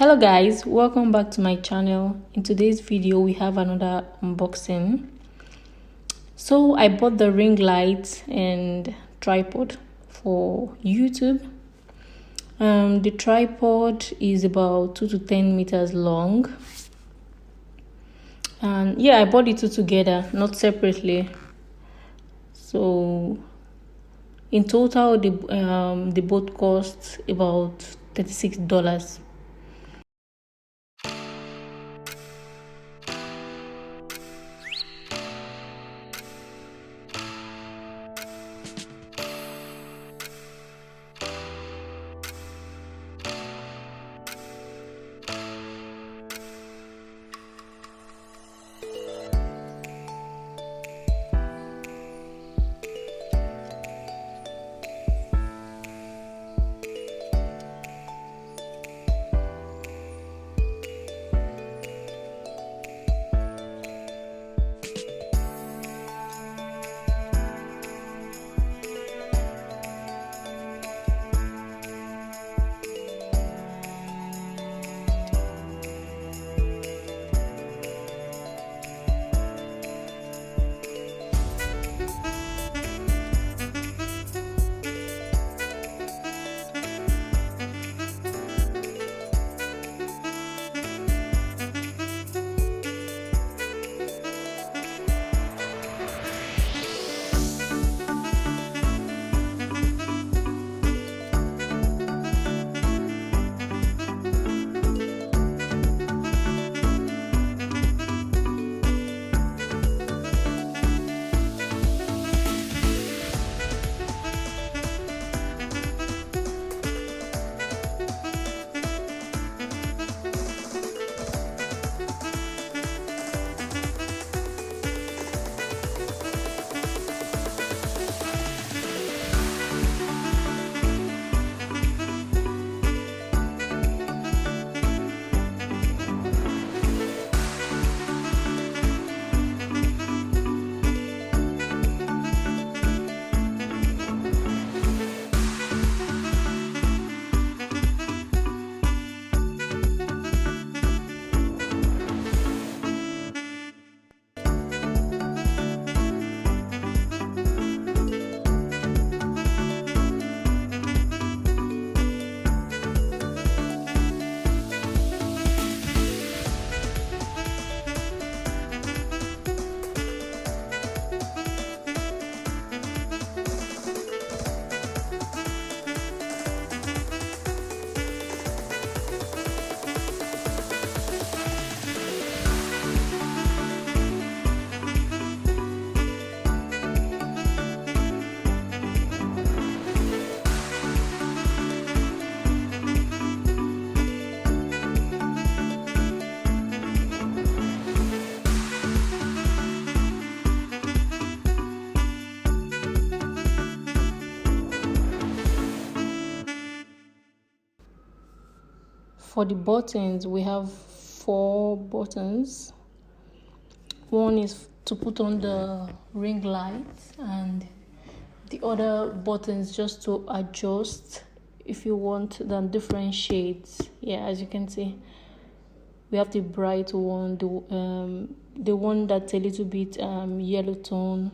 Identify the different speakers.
Speaker 1: Hello guys, welcome back to my channel. In today's video we have another unboxing. So I bought the ring light and tripod for YouTube. The tripod is about 2 to 10 meters long, and yeah, I bought the two together, not separately. So in total the both cost about $36. For the buttons, we have 4 buttons. One is to put on the ring light, and the other buttons just to adjust if you want them different shades. Yeah, as you can see, we have the bright one, the one that's a little bit yellow tone,